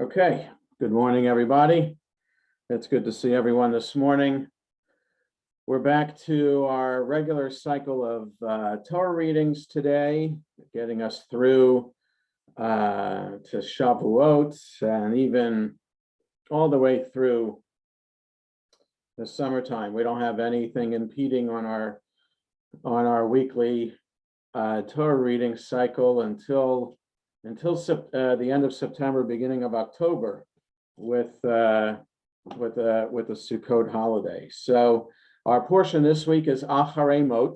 Okay, good morning, everybody. It's good to see everyone this morning. We're back to our regular cycle of Torah readings today, getting us through to Shavuot and even all the way through the summertime. We don't have anything impeding on our weekly Torah reading cycle until the end of September, beginning of October, with the Sukkot holiday. So our portion this week is Acharei,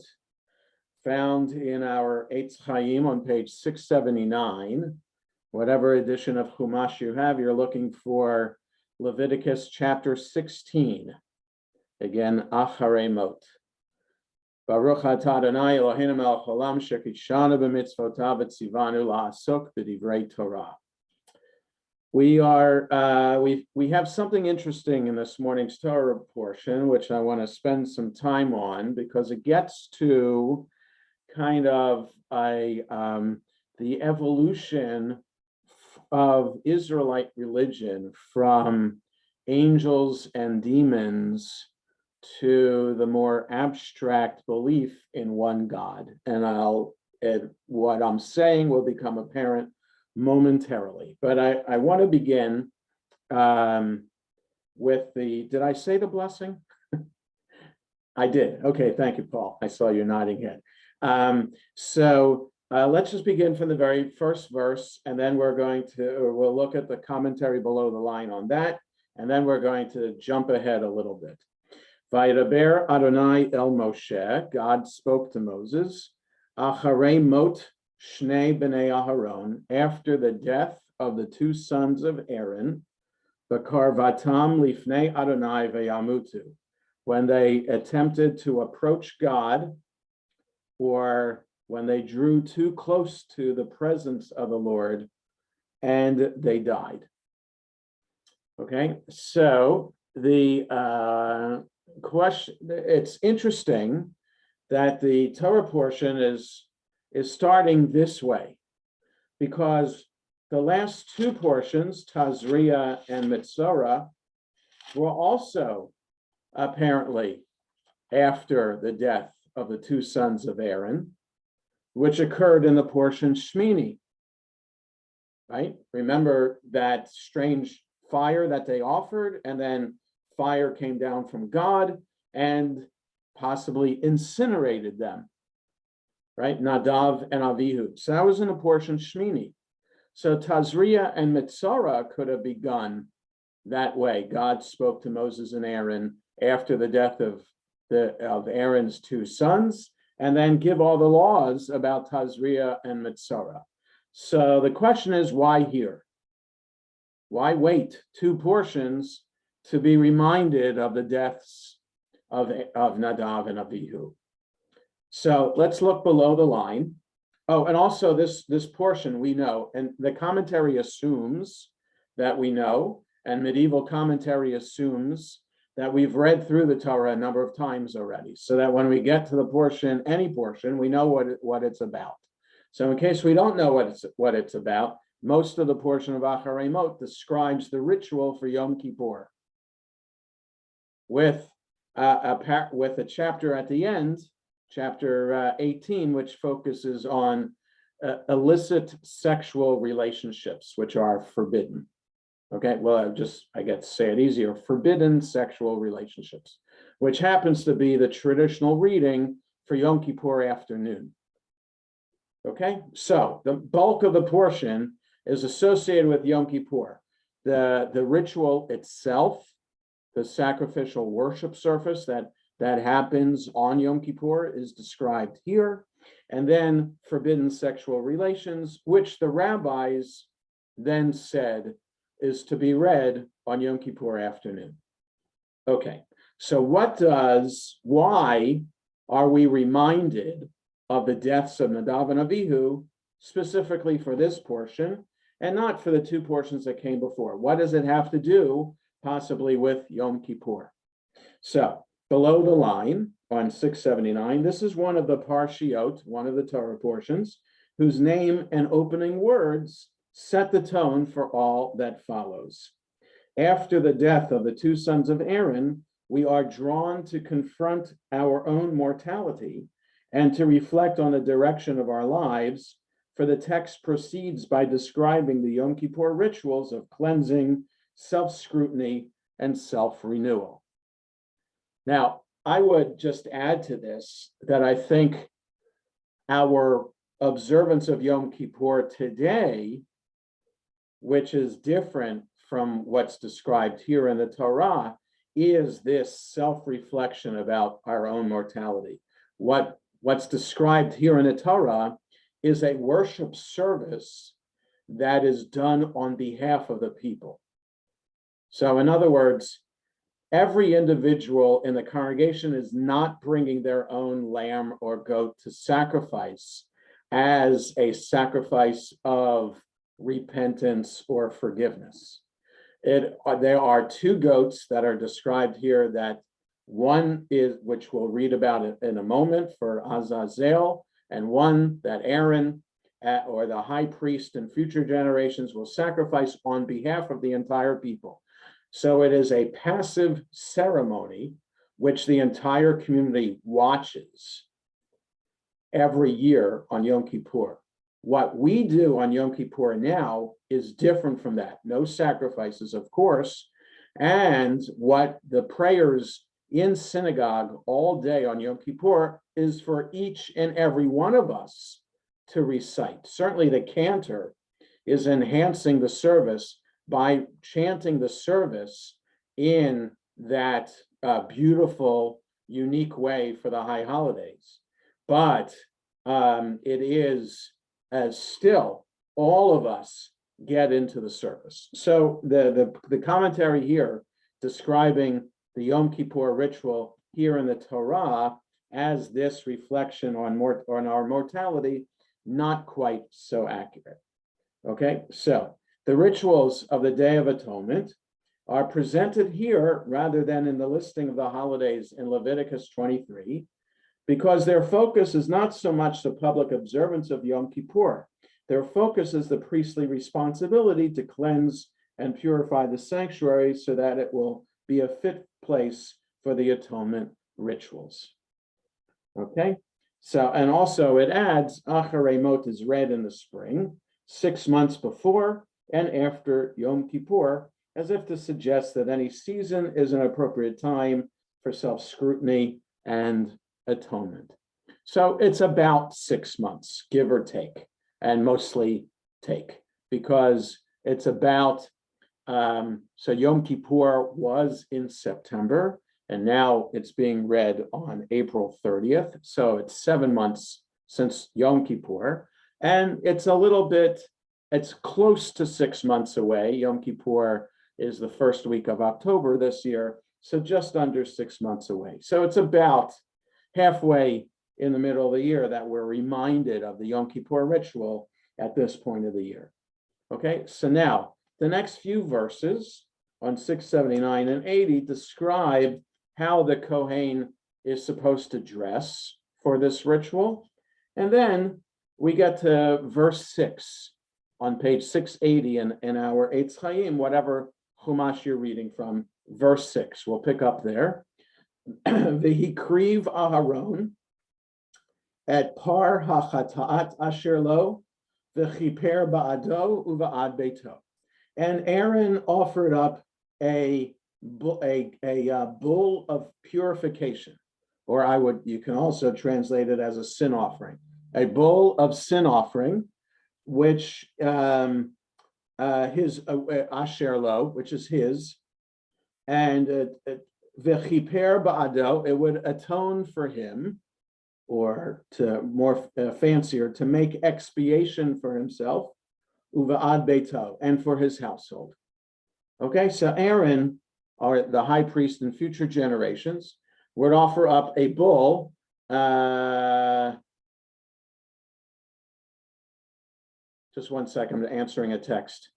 found in our Eitz Chaim on page 679. Whatever edition of Chumash you have, you're looking for Leviticus chapter 16. Again, Acharei. Baruch atah Adonai Eloheinu melech haolam shekidshanu b'mitzvotav v'tzivanu la'asok b'divrei Torah. We have something interesting in this morning's Torah portion, which I want to spend some time on because it gets to kind of the evolution of Israelite religion from angels and demons to the more abstract belief in one God. And what I'm saying will become apparent momentarily. But I want to begin with did I say the blessing? I did. Okay, thank you, Paul. I saw you nodding head. So let's just begin from the very first verse, and then we'll look at the commentary below the line on that, and then we're going to jump ahead a little bit. Vayidaber Adonai el Moshe, God spoke to Moses, Acharei mot shnei bnei Aharon, after the death of the two sons of Aaron, Bakarvatam lifnei Adonai veyamutu, when they attempted to approach God, or when they drew too close to the presence of the Lord, and they died. Okay, so the question, it's interesting that the Torah portion is starting this way, because the last two portions, Tazria and Mitzorah, were also apparently after the death of the two sons of Aaron, which occurred in the portion Shmini, right? Remember that strange fire that they offered, and then fire came down from God and possibly incinerated them, right? Nadav and Avihu. So that was in a portion Shmini. So Tazria and Mitzorah could have begun that way. God spoke to Moses and Aaron after the death of Aaron's two sons, and then give all the laws about Tazria and Mitzorah. So the question is, why here? Why wait two portions to be reminded of the deaths of Nadav and Avihu? So let's look below the line. Oh, and also this portion we know, and the commentary assumes that we know, and medieval commentary assumes that we've read through the Torah a number of times already, so that when we get to the portion, any portion, we know what it's about. So in case we don't know what it's about, most of the portion of Acharei Mot describes the ritual for Yom Kippur, with a chapter at the end, chapter 18, which focuses on illicit sexual relationships, which are forbidden. Okay, well, I get to say it easier, forbidden sexual relationships, which happens to be the traditional reading for Yom Kippur afternoon. Okay, so the bulk of the portion is associated with Yom Kippur. The ritual itself, the sacrificial worship service that happens on Yom Kippur, is described here. And then forbidden sexual relations, which the rabbis then said is to be read on Yom Kippur afternoon. Okay, so why are we reminded of the deaths of Nadav and Avihu specifically for this portion and not for the two portions that came before? What does it have to do possibly with Yom Kippur? So below the line on 679, this is one of the parshiot, one of the Torah portions, whose name and opening words set the tone for all that follows. After the death of the two sons of Aaron, we are drawn to confront our own mortality and to reflect on the direction of our lives, for the text proceeds by describing the Yom Kippur rituals of cleansing, self-scrutiny, and self-renewal. Now, I would just add to this that I think our observance of Yom Kippur today, which is different from what's described here in the Torah, is this self-reflection about our own mortality. What's described here in the Torah is a worship service that is done on behalf of the people. So in other words, every individual in the congregation is not bringing their own lamb or goat to sacrifice as a sacrifice of repentance or forgiveness. There are two goats that are described here, that one is, which we'll read about it in a moment, for Azazel, and one that Aaron or the high priest in future generations will sacrifice on behalf of the entire people. So it is a passive ceremony which the entire community watches every year on Yom Kippur. What we do on Yom Kippur now is different from that. No sacrifices, of course, and what the prayers in synagogue all day on Yom Kippur is for each and every one of us to recite. Certainly the cantor is enhancing the service by chanting the service in that beautiful, unique way for the high holidays. But it is as still all of us get into the service. So the commentary here describing the Yom Kippur ritual here in the Torah as this reflection on our mortality, not quite so accurate. Okay, so the rituals of the Day of Atonement are presented here rather than in the listing of the holidays in Leviticus 23, because their focus is not so much the public observance of Yom Kippur. Their focus is the priestly responsibility to cleanse and purify the sanctuary so that it will be a fit place for the atonement rituals. Okay, so, and also it adds, Acharei Mot is read in the spring, 6 months before and after Yom Kippur, as if to suggest that any season is an appropriate time for self-scrutiny and atonement. So it's about 6 months, give or take, and mostly take, because it's about, so Yom Kippur was in September, and now it's being read on April 30th. So it's 7 months since Yom Kippur, and it's a little bit, it's close to 6 months away. Yom Kippur is the first week of October this year, so just under 6 months away. So it's about halfway in the middle of the year that we're reminded of the Yom Kippur ritual at this point of the year. Okay, so now the next few verses on 679 and 80 describe how the Kohen is supposed to dress for this ritual. And then we get to verse 6 on page 680 in our Eitz Chaim, whatever Chumash you're reading from, verse 6. We'll pick up there. V'hikriv Aharon et par hachata'at asher lo v'chiper ba'ado uva'ad beito. And Aaron offered up a bull of purification, or you can also translate it as a sin offering, a bull of sin offering, which his asher lo, which is his, and v'chiper ba'ado, it would atone for him, or to more fancier, to make expiation for himself, uva'ad beito, and for his household. Okay, so Aaron, or the high priest in future generations, would offer up a bull. Just 1 second, I'm answering a text.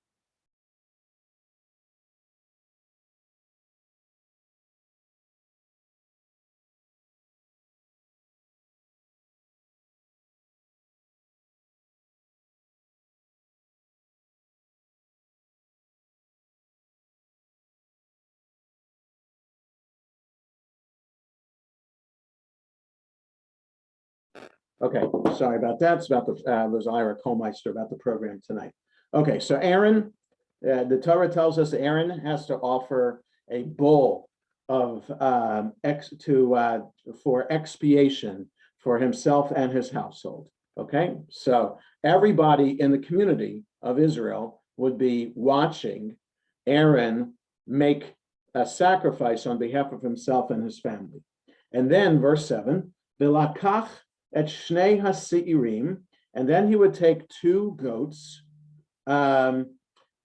Okay, sorry about that. It's about was Ira Kohlmeister about the program tonight. Okay, so Aaron, the Torah tells us Aaron has to offer a bull of for expiation for himself and his household. Okay, so everybody in the community of Israel would be watching Aaron make a sacrifice on behalf of himself and his family. And then verse 7, V'lakach et shnei hasi'irim, and then he would take two goats, v'ha'amid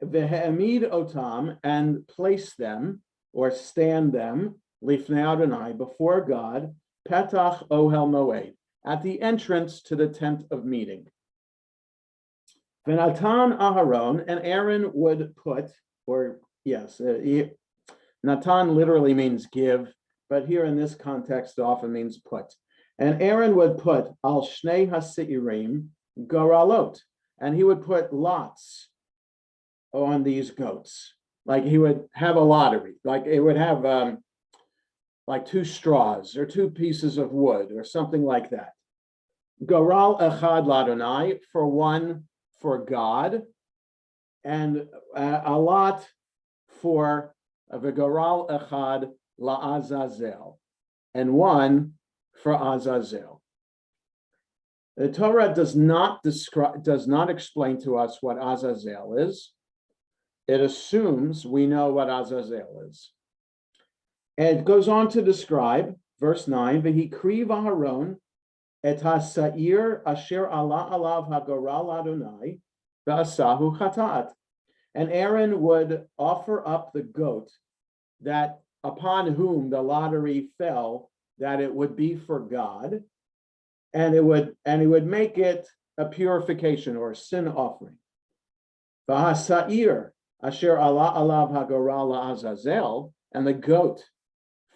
otam, and place them or stand them lifnei Adonai, before God, petach ohel moed, at the entrance to the tent of meeting. V'natan Aharon, and Aaron would put, or yes, Natan literally means give, but here in this context it often means put. And Aaron would put al shnei hasi'irim garalot, and he would put lots on these goats. Like he would have a lottery, like it would have like two straws or two pieces of wood or something like that. Garal echad ladonai, for one for God, and a lot for v'garal echad la'azazel, and one for Azazel. The Torah does not explain to us what Azazel is. It assumes we know what Azazel is. And it goes on to describe, verse 9, V'hikriv Aharon et ha'sa'ir asher ala alav hagoral Adonai v'asahu chatat. And Aaron would offer up the goat that upon whom the lottery fell, that it would be for God, and he would make it a purification or a sin offering. V'ha'sa'ir asher ala alav hagoral Azazel, and the goat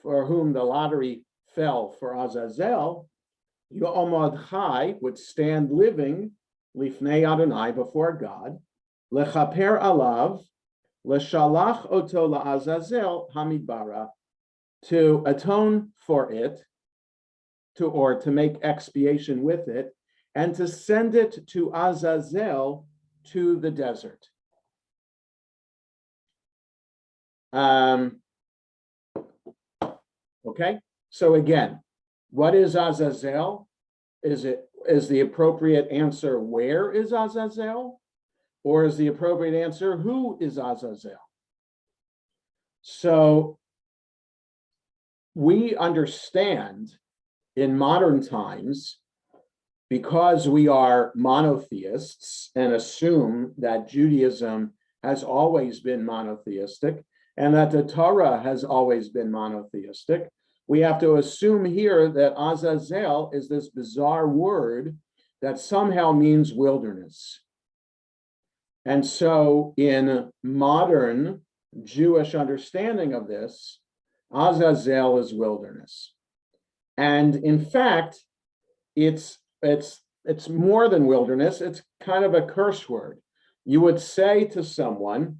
for whom the lottery fell for Azazel, Yo'omad Chai, would stand living lifnei Adonai, before God, lechaper alav, leshalach oto la'azazel hamidbara, to atone for it, to make expiation with it, and to send it to Azazel, to the desert. Okay, so again, what is Azazel? Is the appropriate answer where is Azazel? Or is the appropriate answer who is Azazel? So we understand in modern times, because we are monotheists and assume that Judaism has always been monotheistic and that the Torah has always been monotheistic, we have to assume here that Azazel is this bizarre word that somehow means wilderness. And so in modern Jewish understanding of this, Azazel is wilderness. And in fact, it's more than wilderness, it's kind of a curse word. You would say to someone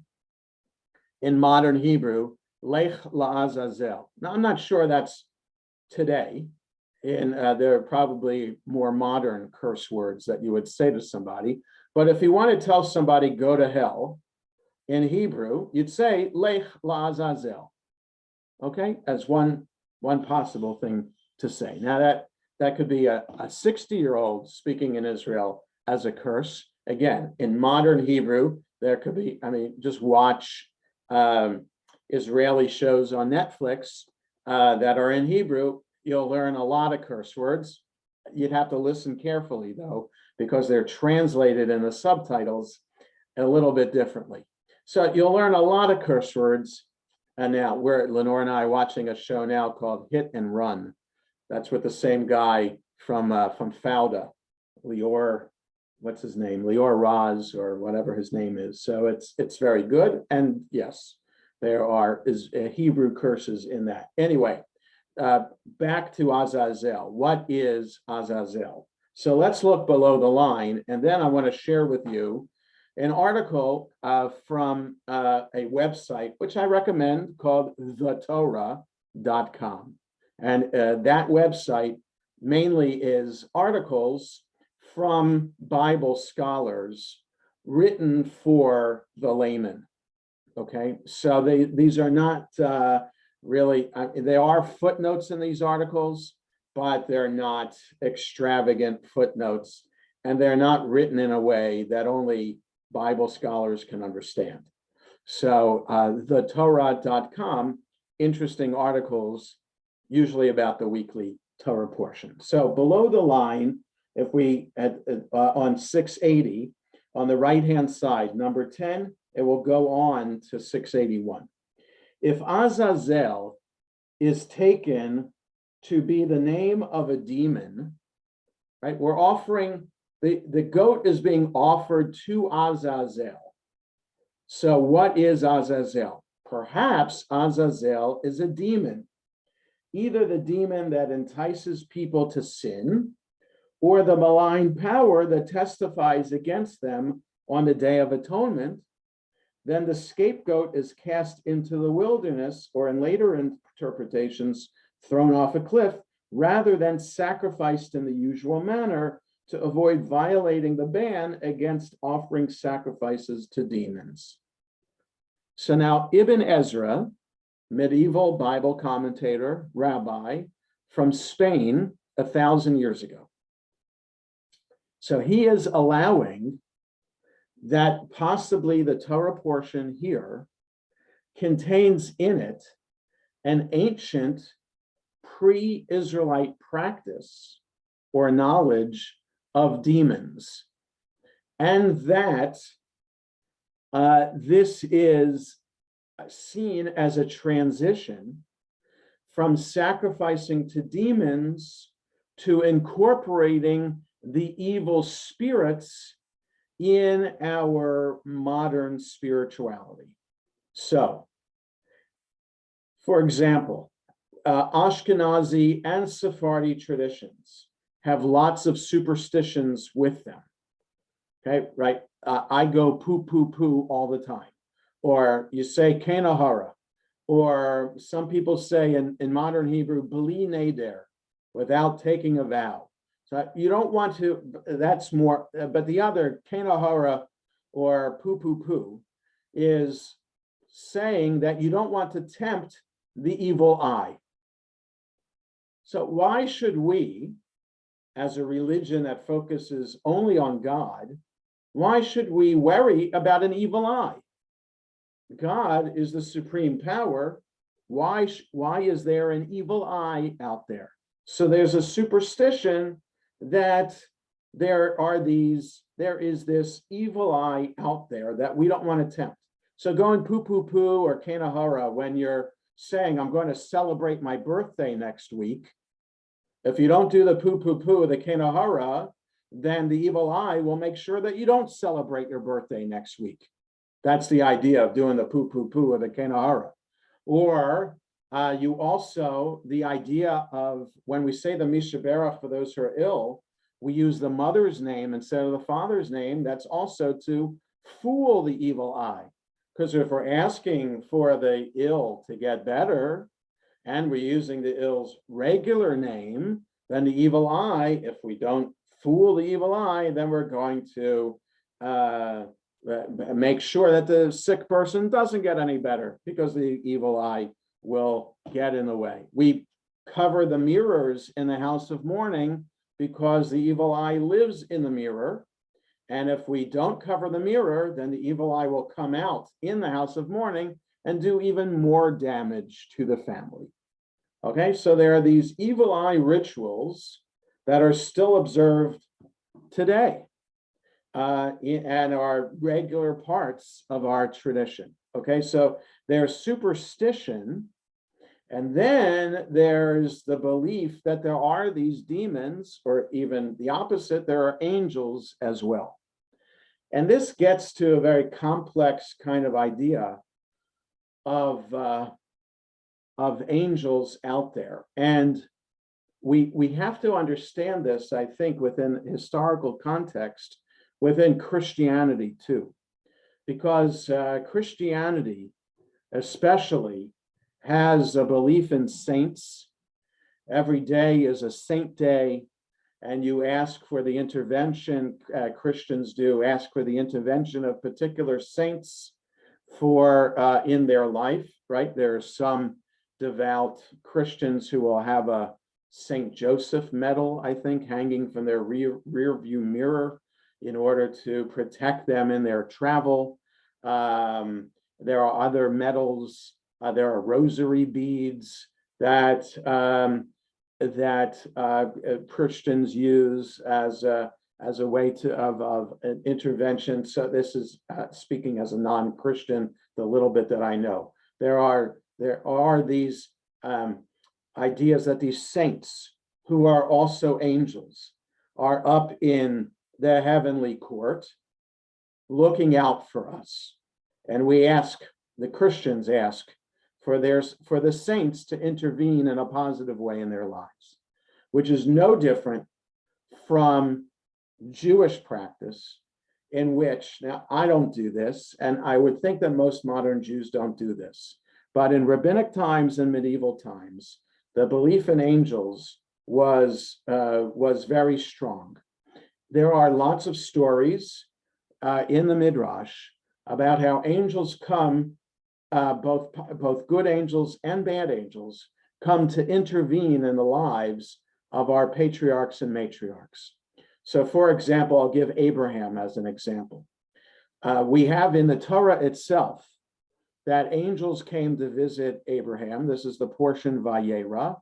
in modern Hebrew, Lech la'azazel. Now, I'm not sure that's today. There are probably more modern curse words that you would say to somebody. But if you want to tell somebody, go to hell, in Hebrew, you'd say, Lech la'azazel. Okay, as one possible thing to say. Now, that could be a 60-year-old speaking in Israel as a curse. Again, in modern Hebrew, there could be, just watch Israeli shows on Netflix that are in Hebrew. You'll learn a lot of curse words. You'd have to listen carefully, though, because they're translated in the subtitles a little bit differently. So you'll learn a lot of curse words. And now Lenore and I are watching a show now called Hit and Run. That's with the same guy from Fauda, Lior, what's his name? Lior Raz, or whatever his name is. So it's very good. And yes, there are Hebrew curses in that. Anyway, back to Azazel. What is Azazel? So let's look below the line, and then I want to share with you an article from a website which I recommend called thetorah.com. And that website mainly is articles from Bible scholars written for the layman. Okay, so these are not really, they are footnotes in these articles, but they're not extravagant footnotes, and they're not written in a way that only Bible scholars can understand. So the Torah.com, interesting articles, usually about the weekly Torah portion. So below the line, if we on 680, on the right-hand side, number 10, it will go on to 681. If Azazel is taken to be the name of a demon, right? We're offering, the goat is being offered to Azazel. So what is Azazel? Perhaps Azazel is a demon, either the demon that entices people to sin, or the malign power that testifies against them on the Day of Atonement. Then the scapegoat is cast into the wilderness, or in later interpretations, thrown off a cliff, rather than sacrificed in the usual manner to avoid violating the ban against offering sacrifices to demons. So now Ibn Ezra, medieval Bible commentator, rabbi from Spain 1,000 years ago. So he is allowing that possibly the Torah portion here contains in it an ancient pre-Israelite practice or knowledge of demons, and that this is seen as a transition from sacrificing to demons to incorporating the evil spirits in our modern spirituality. So, for example, Ashkenazi and Sephardi traditions have lots of superstitions with them. Okay, right? I go poo, poo, poo all the time. Or you say kenahara. Or some people say in modern Hebrew, bli neder, without taking a vow. So you don't want to, that's more, but the other, kenahara or poo, poo, poo, is saying that you don't want to tempt the evil eye. So why should we, as a religion that focuses only on God, why should we worry about an evil eye? God is the supreme power. Why is there an evil eye out there? So there's a superstition that there is this evil eye out there that we don't want to tempt. So going poo, poo, poo or kenahara when you're saying, I'm going to celebrate my birthday next week, if you don't do the poo, poo, poo, the kenahara, then the evil eye will make sure that you don't celebrate your birthday next week. That's the idea of doing the poo, poo, poo or the kenahara. Or you also, the idea of when we say the mishaberach for those who are ill, we use the mother's name instead of the father's name. That's also to fool the evil eye. Because if we're asking for the ill to get better, and we're using the ill's regular name, then the evil eye, if we don't fool the evil eye, then we're going to make sure that the sick person doesn't get any better because the evil eye will get in the way. We cover the mirrors in the house of mourning because the evil eye lives in the mirror. And if we don't cover the mirror, then the evil eye will come out in the house of mourning and do even more damage to the family. Okay, so there are these evil eye rituals that are still observed today and are regular parts of our tradition. Okay, so there's superstition, and then there's the belief that there are these demons, or even the opposite, there are angels as well. And this gets to a very complex kind of idea of angels out there. And we have to understand this, I think, within historical context, within Christianity too, because Christianity especially has a belief in saints every day is a saint day, and you ask for the intervention, Christians do ask for the intervention of particular saints for in their life, right? There are some devout Christians who will have a Saint Joseph medal, I think, hanging from their rear view mirror in order to protect them in their travel. There are other medals. There are rosary beads that Christians use as a way of an intervention. So this is speaking as a non-Christian, the little bit that I know. There are these ideas that these saints, who are also angels, are up in the heavenly court looking out for us. And the Christians ask for the saints to intervene in a positive way in their lives, which is no different from Jewish practice, in which, now I don't do this, and I would think that most modern Jews don't do this, but in rabbinic times and medieval times, the belief in angels was very strong. There are lots of stories in the Midrash about how angels come, both good angels and bad angels come to intervene in the lives of our patriarchs and matriarchs. So, for example, I'll give Abraham as an example. We have in the Torah itself that angels came to visit Abraham. This is the portion Vayera,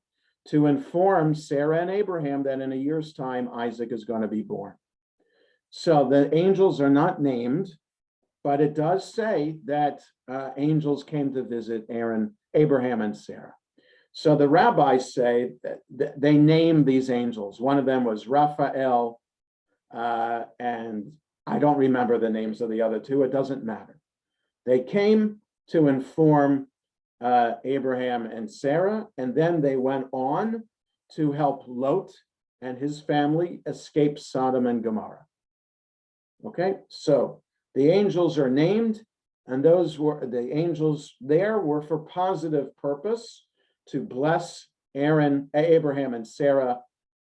to inform Sarah and Abraham that in a year's time, Isaac is going to be born. So the angels are not named, but it does say that angels came to visit Abraham and Sarah. So the rabbis say that they named these angels. One of them was Raphael, and I don't remember the names of the other two. It doesn't matter. They came to inform Abraham and Sarah, and then they went on to help Lot and his family escape Sodom and Gomorrah. Okay, so the angels are named, and the angels there were for positive purpose, to bless Abraham and Sarah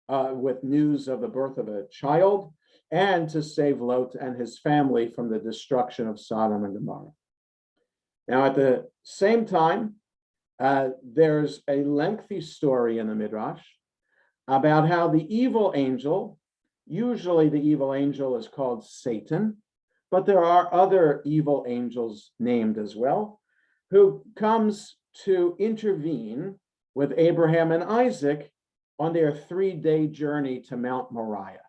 with news of the birth of a child, and to save Lot and his family from the destruction of Sodom and Gomorrah. Now, at the same time, there's a lengthy story in the Midrash about how the evil angel, usually the evil angel is called Satan, but there are other evil angels named as well, who comes to intervene with Abraham and Isaac on their 3-day journey to Mount Moriah.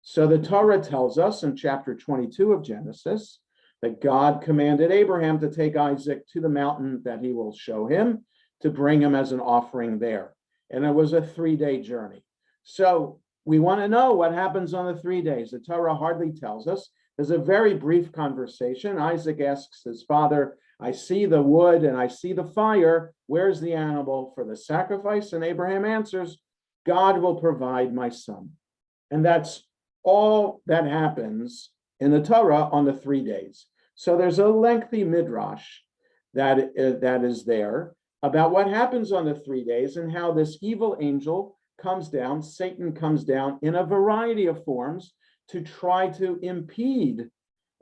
So the Torah tells us in chapter 22 of Genesis that God commanded Abraham to take Isaac to the mountain that he will show him, to bring him as an offering there. And it was a 3-day journey. So we want to know what happens on the 3 days. The Torah hardly tells us. There's a very brief conversation. Isaac asks his father, I see the wood and I see the fire. Where's the animal for the sacrifice? And Abraham answers, God will provide my son. And that's all that happens in the Torah on the 3 days. So there's a lengthy midrash that is there about what happens on the 3 days and how this evil angel comes down, Satan comes down in a variety of forms to try to impede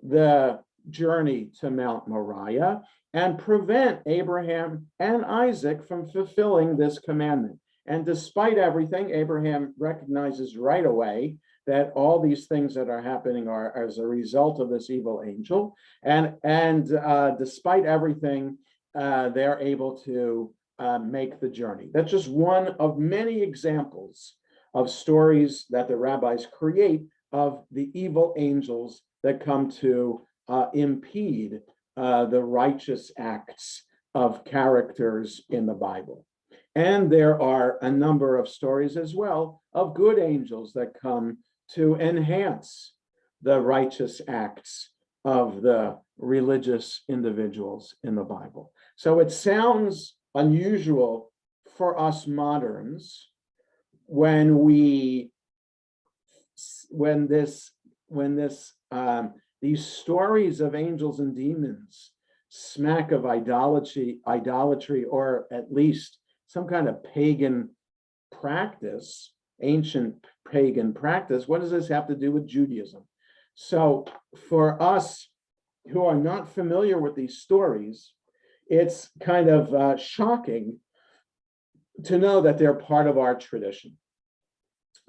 the journey to Mount Moriah and prevent Abraham and Isaac from fulfilling this commandment. And despite everything, Abraham recognizes right away that all these things that are happening are as a result of this evil angel. And despite everything, they're able to make the journey. That's just one of many examples of stories that the rabbis create of the evil angels that come to impede the righteous acts of characters in the Bible. And there are a number of stories as well of good angels that come to enhance the righteous acts of the religious individuals in the Bible. So it sounds unusual for us moderns when these stories of angels and demons smack of idolatry, or at least some kind of pagan practice, ancient pagan practice. What does this have to do with Judaism? So for us who are not familiar with these stories, it's kind of shocking to know that they're part of our tradition.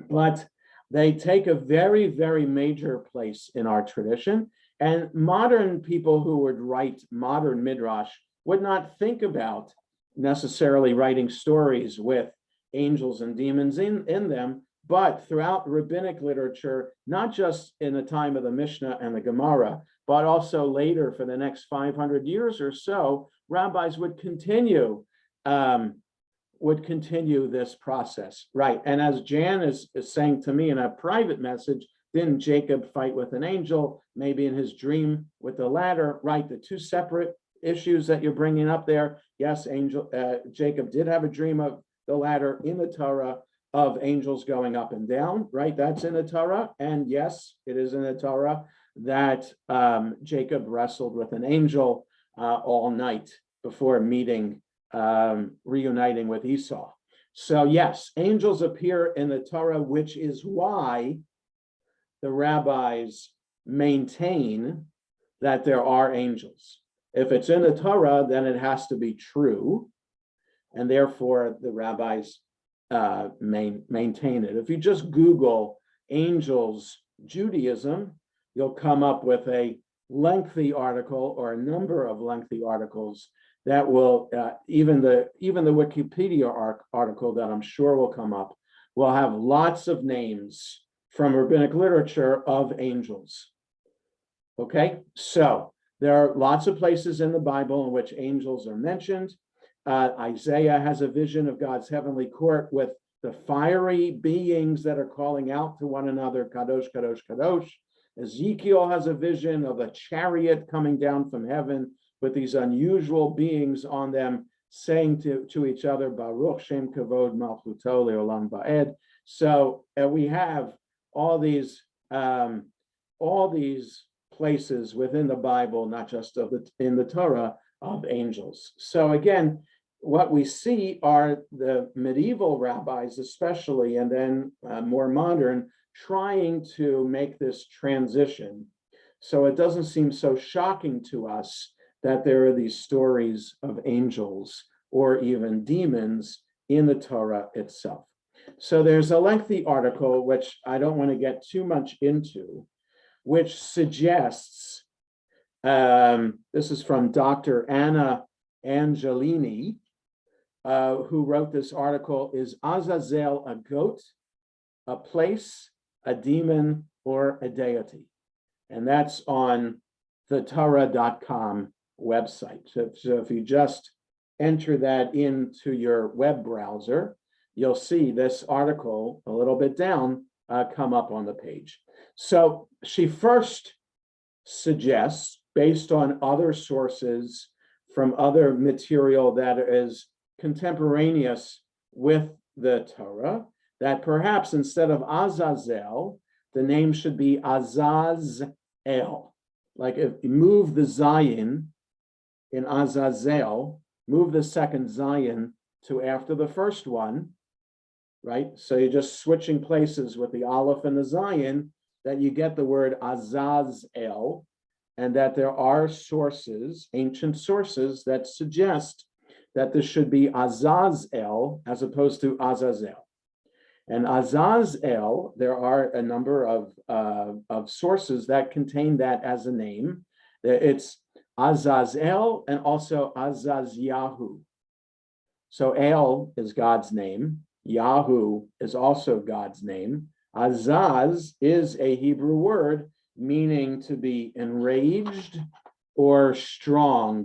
But they take a very, very major place in our tradition. And modern people who would write modern midrash would not think about necessarily writing stories with angels and demons in them, but throughout rabbinic literature, not just in the time of the Mishnah and the Gemara, but also later for the next 500 years or so, rabbis would continue this process, right? And as Jan is saying to me in a private message, didn't Jacob fight with an angel, maybe in his dream with the ladder, right? The two separate issues that you're bringing up there. Yes, Jacob did have a dream of the ladder in the Torah of angels going up and down, right? That's in the Torah. And yes, it is in the Torah that Jacob wrestled with an angel all night before reuniting with Esau. So yes, angels appear in the Torah, which is why the rabbis maintain that there are angels. If it's in the Torah, then it has to be true, and therefore the rabbis maintain it. If you just Google angels Judaism, you'll come up with a lengthy article or a number of lengthy articles that will, even the Wikipedia article that I'm sure will come up, will have lots of names from rabbinic literature of angels. Okay, so there are lots of places in the Bible in which angels are mentioned. Isaiah has a vision of God's heavenly court with the fiery beings that are calling out to one another, Kadosh, Kadosh, Kadosh. Ezekiel has a vision of a chariot coming down from heaven with these unusual beings on them, saying to each other, Baruch Shem Kavod Malchuto Leolam Va'ed. So we have all these places within the Bible, not just in the Torah, of angels. So again, what we see are the medieval rabbis, especially, and then more modern, trying to make this transition. So it doesn't seem so shocking to us that there are these stories of angels or even demons in the Torah itself. So there's a lengthy article, which I don't want to get too much into, which suggests, this is from Dr. Anna Angelini, who wrote this article, is Azazel a goat, a place, a demon, or a deity? And that's on the Torah.com website. So if you just enter that into your web browser, you'll see this article a little bit down come up on the page. So she first suggests, based on other sources from other material that is contemporaneous with the Torah, that perhaps instead of Azazel, the name should be Azazel. Like if you move the Zayin in Azazel, move the second Zayin to after the first one, right? So you're just switching places with the Aleph and the Zayin, that you get the word Azazel, and that there are sources, ancient sources, that suggest that this should be Azazel as opposed to Azazel. And Azazel, there are a number of sources that contain that as a name. It's Azazel and also Azazyahu. So El is God's name. Yahu is also God's name. Azaz is a Hebrew word meaning to be enraged or strong.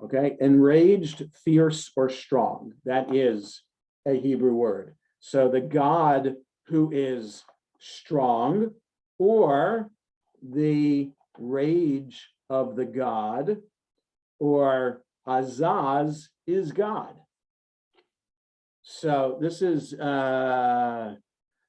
Okay, enraged, fierce, or strong. That is a Hebrew word. So the God who is strong, or the rage of the God, or Azaz is God. So this is,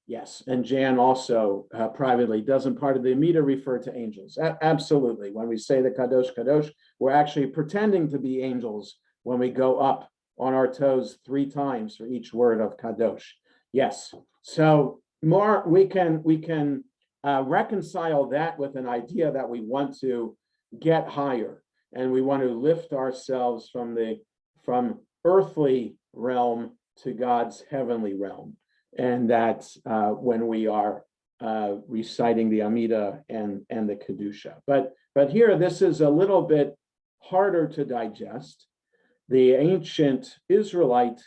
yes, and Jan also privately, doesn't part of the Amida refer to angels? Absolutely. When we say the Kadosh, Kadosh, we're actually pretending to be angels when we go up on our toes 3 times for each word of kadosh. Yes. So more we can reconcile that with an idea that we want to get higher, and we want to lift ourselves from earthly realm to God's heavenly realm. And that's when we are reciting the Amidah and the Kedusha. But here, this is a little bit harder to digest. The ancient Israelite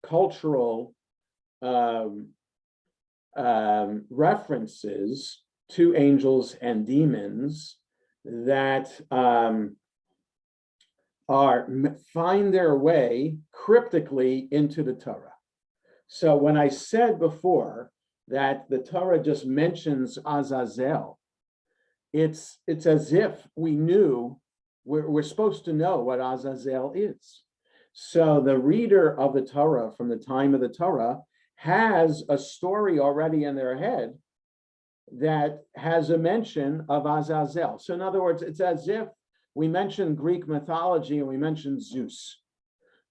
cultural references to angels and demons that find their way cryptically into the Torah. So when I said before that the Torah just mentions Azazel, it's as if we knew, we're supposed to know what Azazel is. So the reader of the Torah from the time of the Torah has a story already in their head that has a mention of Azazel. So in other words, it's as if we mention Greek mythology and we mention Zeus.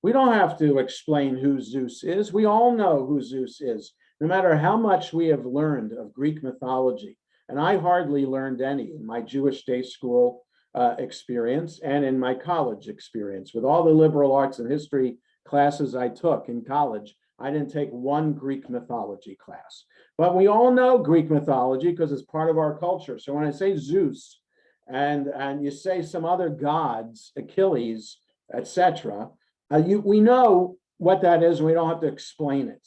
We don't have to explain who Zeus is. We all know who Zeus is, no matter how much we have learned of Greek mythology. And I hardly learned any in my Jewish day school experience and in my college experience. With all the liberal arts and history classes I took in college, I didn't take one Greek mythology class. But we all know Greek mythology because it's part of our culture. So when I say Zeus and you say some other gods, Achilles, etc., we know what that is, and we don't have to explain it.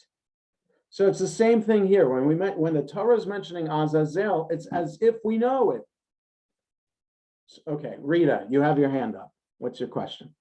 So it's the same thing here. When the Torah is mentioning Azazel, it's as if we know it. Okay, Rita, you have your hand up. What's your question?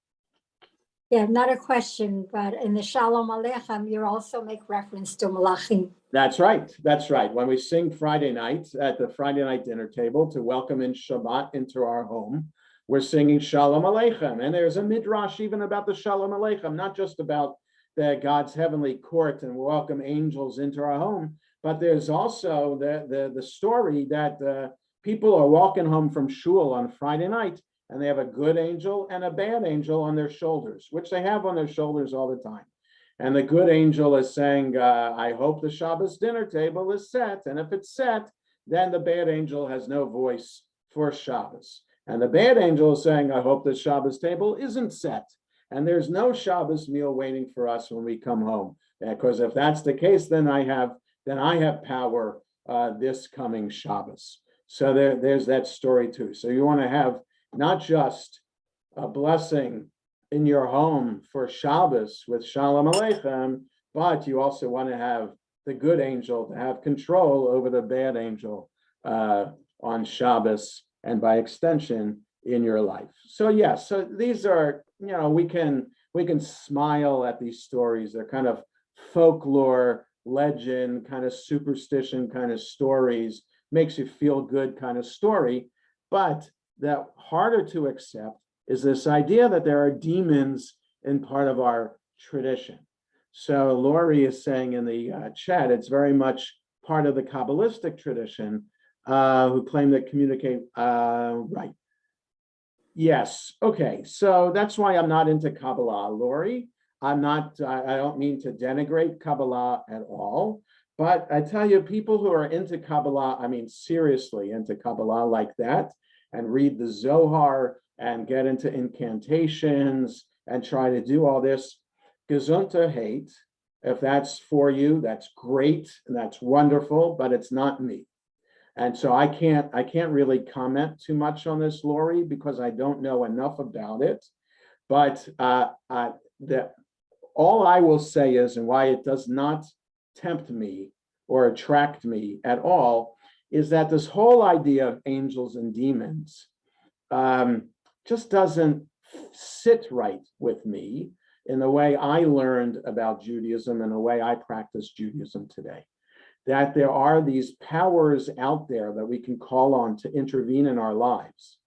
Yeah, not a question, but in the Shalom Aleichem, you also make reference to Malachim. That's right. That's right. When we sing Friday night at the Friday night dinner table to welcome in Shabbat into our home, we're singing Shalom Aleichem. And there's a midrash even about the Shalom Aleichem, not just about God's heavenly court and welcome angels into our home, but there's also the story that people are walking home from shul on Friday night, and they have a good angel and a bad angel on their shoulders, which they have on their shoulders all the time. And the good angel is saying, I hope the Shabbos dinner table is set. And if it's set, then the bad angel has no voice for Shabbos. And the bad angel is saying, I hope the Shabbos table isn't set. And there's no Shabbos meal waiting for us when we come home. Because if that's the case, then I have power this coming Shabbos. So there's that story too. So you want to have not just a blessing in your home for Shabbos with Shalom Aleichem, but you also want to have the good angel to have control over the bad angel on Shabbos and by extension in your life. So yes, so these are, we can smile at these stories. They're kind of folklore, legend, kind of superstition kind of stories, makes you feel good kind of story. But that harder to accept is this idea that there are demons in part of our tradition. So Lori is saying in the chat, it's very much part of the Kabbalistic tradition, who claim to communicate, right. Yes, okay, so that's why I'm not into Kabbalah, Lori. I don't mean to denigrate Kabbalah at all, but I tell you, people who are into Kabbalah, I mean seriously into Kabbalah like that, and read the Zohar and get into incantations and try to do all this, Gesundheit hate. If that's for you, that's great and that's wonderful, but it's not me. And so I can't really comment too much on this, Lori, because I don't know enough about it. But all I will say is, and why it does not tempt me or attract me at all, is that this whole idea of angels and demons just doesn't sit right with me in the way I learned about Judaism and the way I practice Judaism today. That there are these powers out there that we can call on to intervene in our lives.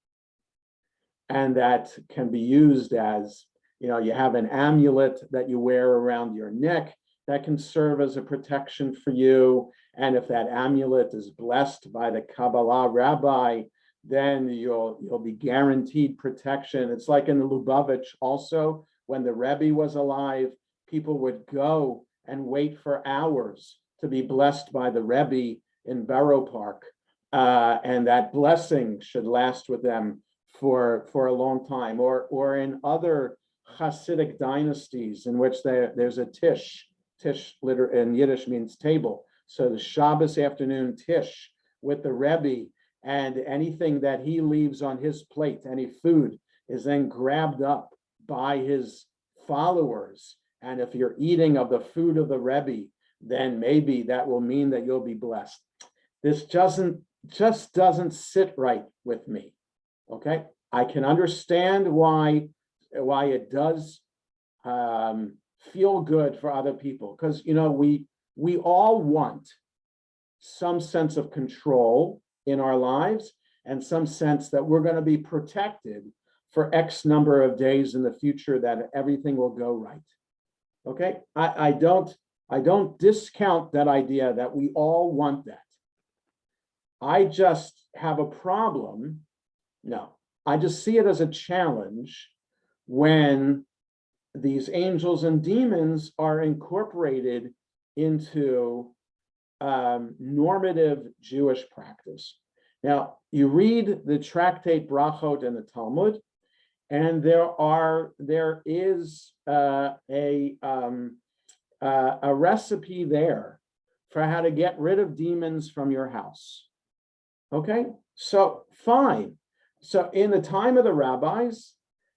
And that can be used as, you have an amulet that you wear around your neck that can serve as a protection for you. And if that amulet is blessed by the Kabbalah rabbi, then you'll be guaranteed protection. It's like in the Lubavitch also, when the Rebbe was alive, people would go and wait for hours to be blessed by the Rebbe in Borough Park. And that blessing should last with them for a long time, or in other Hasidic dynasties in which there's a tish in Yiddish means table. So the Shabbos afternoon tish with the Rebbe, and anything that he leaves on his plate, any food, is then grabbed up by his followers. And if you're eating of the food of the Rebbe, then maybe that will mean that you'll be blessed. This just doesn't sit right with me. Okay, I can understand why it does feel good for other people, because we all want some sense of control in our lives and some sense that we're going to be protected for X number of days in the future, that everything will go right. Okay, I don't discount that idea that we all want that. I just have a problem. No, I just see it as a challenge when these angels and demons are incorporated into normative Jewish practice. Now, you read the tractate Brachot and the Talmud, and there is a recipe there for how to get rid of demons from your house. Okay, so fine. So in the time of the rabbis,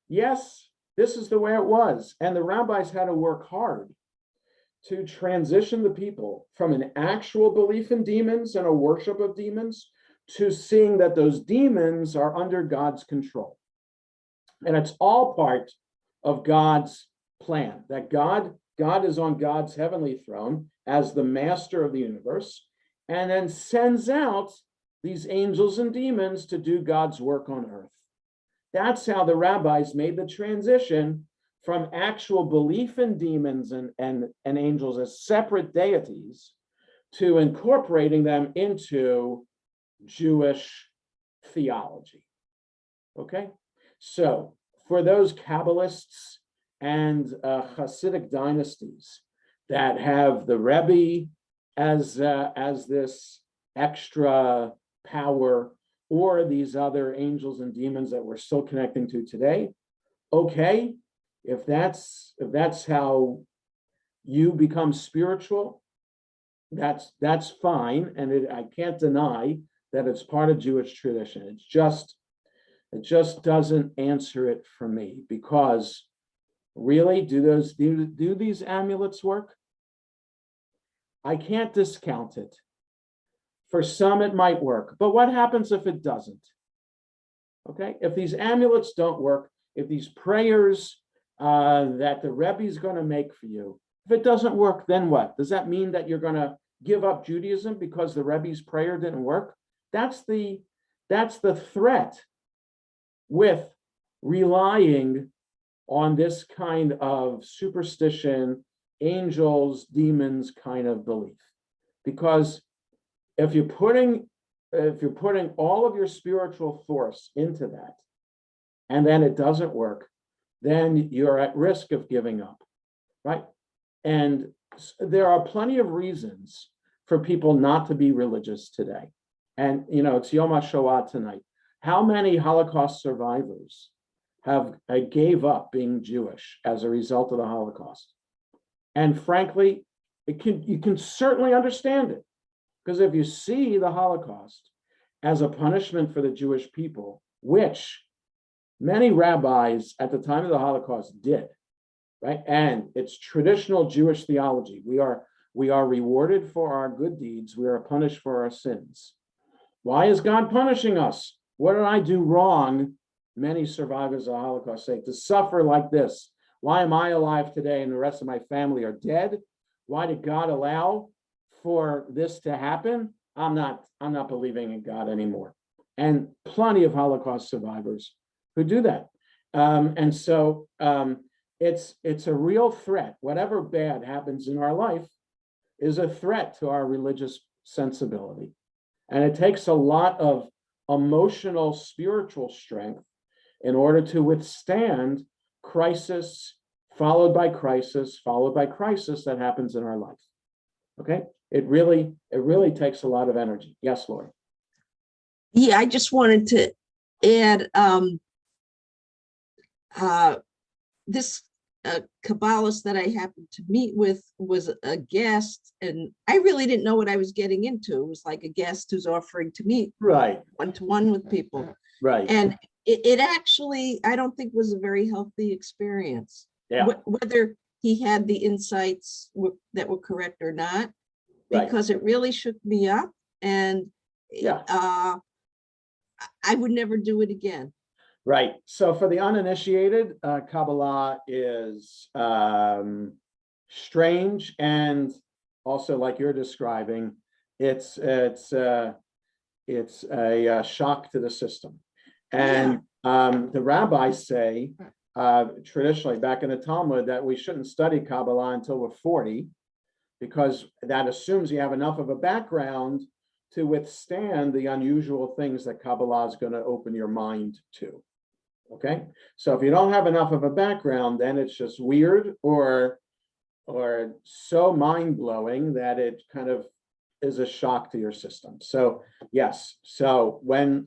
yes, this is the way it was. And the rabbis had to work hard to transition the people from an actual belief in demons and a worship of demons to seeing that those demons are under God's control. And it's all part of God's plan, that God is on God's heavenly throne as the master of the universe, and then sends out these angels and demons to do God's work on earth. That's how the rabbis made the transition from actual belief in demons and angels as separate deities to incorporating them into Jewish theology. Okay, so for those Kabbalists and Hasidic dynasties that have the Rebbe as this extra power, or these other angels and demons that we're still connecting to today, okay, if that's how you become spiritual, that's fine, and I can't deny that it's part of Jewish tradition. It just doesn't answer it for me, because really, do these amulets work? I can't discount it. For some, it might work, but what happens if it doesn't? Okay, if these amulets don't work, if these prayers that the Rebbe is going to make for you, if it doesn't work, then what? Does that mean that you're going to give up Judaism because the Rebbe's prayer didn't work? That's the threat with relying on this kind of superstition, angels, demons kind of belief, because if you're putting all of your spiritual force into that, and then it doesn't work, then you're at risk of giving up, right? And there are plenty of reasons for people not to be religious today. And it's Yom HaShoah tonight. How many Holocaust survivors gave up being Jewish as a result of the Holocaust? And frankly, you can certainly understand it. Because if you see the Holocaust as a punishment for the Jewish people, which many rabbis at the time of the Holocaust did, right? And it's traditional Jewish theology. We are rewarded for our good deeds. We are punished for our sins. Why is God punishing us? What did I do wrong? Many survivors of the Holocaust say, to suffer like this. Why am I alive today and the rest of my family are dead? Why did God allow for this to happen? I'm not believing in God anymore. And plenty of Holocaust survivors who do that. And so it's a real threat. Whatever bad happens in our life is a threat to our religious sensibility. And it takes a lot of emotional, spiritual strength in order to withstand crisis followed by crisis that happens in our life. Okay, it really takes a lot of energy. Yes, Lori. Yeah, I just wanted to add this Kabbalist that I happened to meet with was a guest, and I really didn't know what I was getting into. It was like a guest who's offering to meet Right, one-to-one with people. right. And it actually, I don't think was a very healthy experience. Yeah, Whether he had the insights that were correct or not, right. because it really shook me up, and Yeah. I would never do it again. Right. So for the uninitiated, Kabbalah is strange, and also, like you're describing, it's a shock to the system. And the rabbis say traditionally back in the Talmud that we shouldn't study Kabbalah until we're 40, because that assumes you have enough of a background to withstand the unusual things that Kabbalah is going to open your mind to. Okay, so if you don't have enough of a background, then it's just weird or so mind-blowing that it kind of is a shock to your system. So yes, so when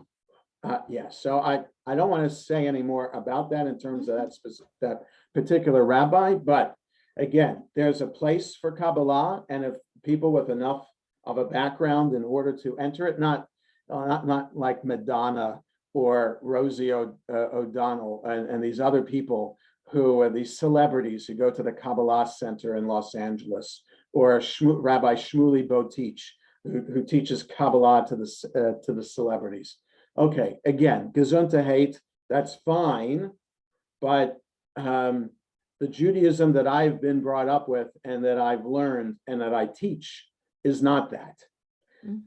so I don't want to say any more about that in terms of that particular rabbi, but again, there's a place for Kabbalah, and if people with enough of a background in order to enter it, not like Madonna or Rosie O'Donnell and these other people who are these celebrities who go to the Kabbalah Center in Los Angeles, or Rabbi Shmuley Botich, who teaches Kabbalah to the celebrities. Okay, again, Gesundheit, that's fine, but the Judaism that I've been brought up with and that I've learned and that I teach is not that.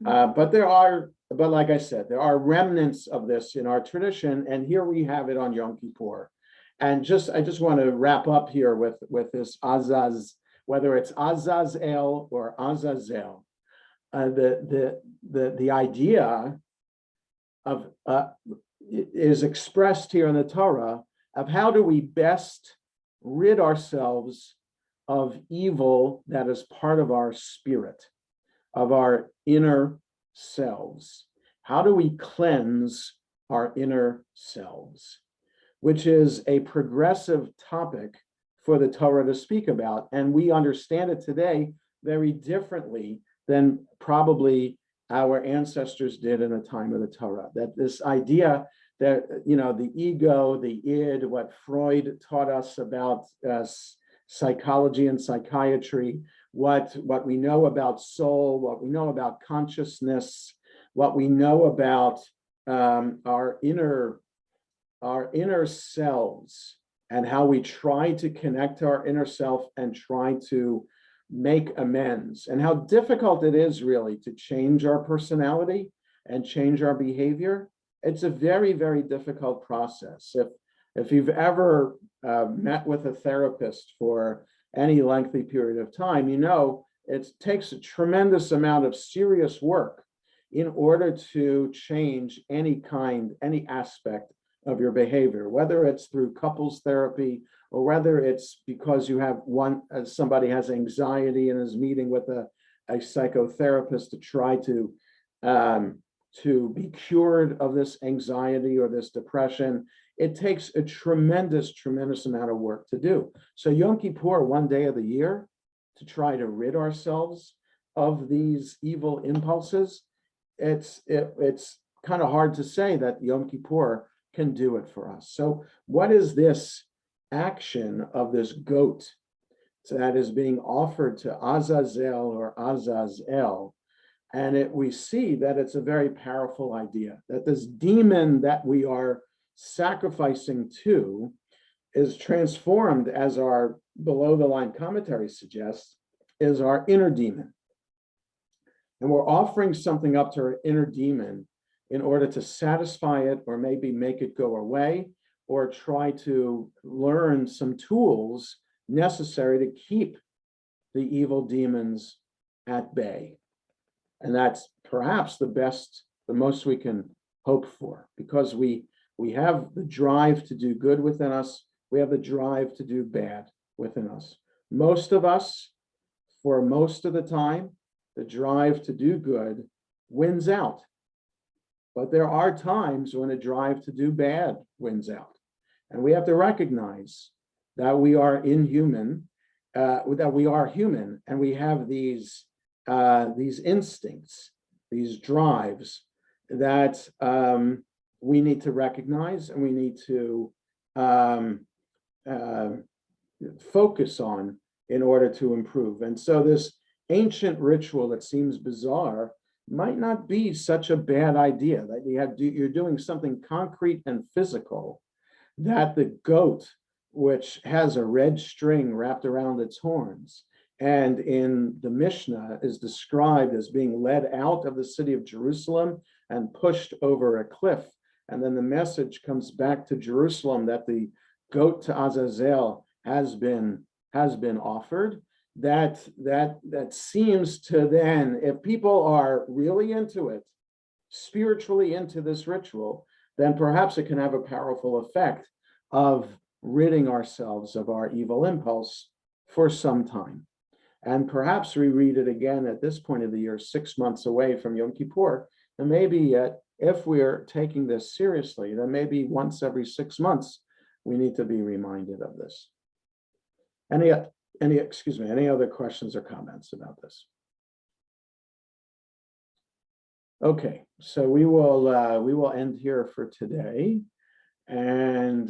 But like I said, there are remnants of this in our tradition, and here we have it on Yom Kippur. And I just want to wrap up here with this whether it's Azazel or Azazel. The idea of is expressed here in the Torah of how do we best rid ourselves of evil that is part of our spirit, of our inner selves. How do we cleanse our inner selves? Which is a progressive topic for the Torah to speak about. And we understand it today very differently than probably our ancestors did in the time of the Torah. That this idea that, the ego, the id, what Freud taught us about psychology and psychiatry, what we know about soul, what we know about consciousness, what we know about our inner selves, and how we try to connect to our inner self and try to make amends, and how difficult it is really to change our personality and change our behavior. It's a very, very difficult process. If you've ever met with a therapist for any lengthy period of time, it takes a tremendous amount of serious work in order to change any aspect of your behavior, whether it's through couples therapy or whether it's because you have somebody has anxiety and is meeting with a psychotherapist to try to be cured of this anxiety or this depression. It takes a tremendous amount of work to do. So Yom Kippur, one day of the year, to try to rid ourselves of these evil impulses, it's kind of hard to say that Yom Kippur can do it for us. So what is this action of this goat that is being offered to Azazel or Azazel? And we see that it's a very powerful idea, that this demon that we are sacrificing to is transformed, as our below the line commentary suggests, is our inner demon. And we're offering something up to our inner demon in order to satisfy it, or maybe make it go away, or try to learn some tools necessary to keep the evil demons at bay. And that's perhaps the most we can hope for, because we have the drive to do good within us. We have the drive to do bad. within us. Most of us, for most of the time, the drive to do good wins out. But there are times when a drive to do bad wins out. And we have to recognize that we are inhuman, that we are human, and we have these instincts, these drives that we need to recognize and we need to focus on in order to improve. And so this ancient ritual that seems bizarre might not be such a bad idea, that you're doing something concrete and physical, that the goat, which has a red string wrapped around its horns, and in the Mishnah is described as being led out of the city of Jerusalem and pushed over a cliff. And then the message comes back to Jerusalem that the goat to Azazel has been offered. That seems to then, if people are really into it, spiritually into this ritual, then perhaps it can have a powerful effect of ridding ourselves of our evil impulse for some time. And perhaps we read it again at this point of the year, 6 months away from Yom Kippur, and maybe if we're taking this seriously, then maybe once every 6 months, we need to be reminded of this. Any other questions or comments about this? Okay, so we will end here for today, and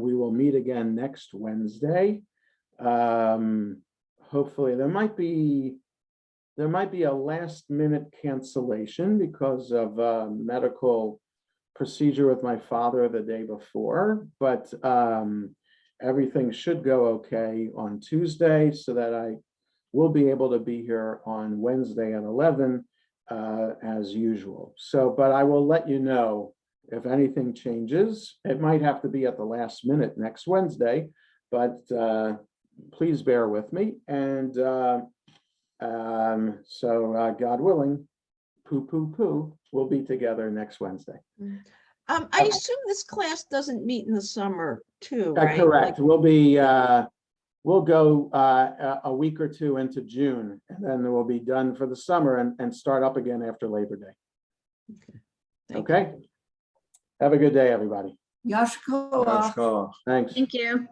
we will meet again next Wednesday. Hopefully, there might be a last-minute cancellation because of a medical procedure with my father the day before, but everything should go okay on Tuesday, so that I will be able to be here on Wednesday at 11 as usual. So, but I will let you know if anything changes. It might have to be at the last minute next Wednesday, but please bear with me. And so God willing, we'll be together next Wednesday. I assume this class doesn't meet in the summer too, right? Correct. We'll go a week or two into June, and then we'll be done for the summer and start up again after Labor Day. Okay. Have a good day, everybody. Yashko. Thanks. Thank you.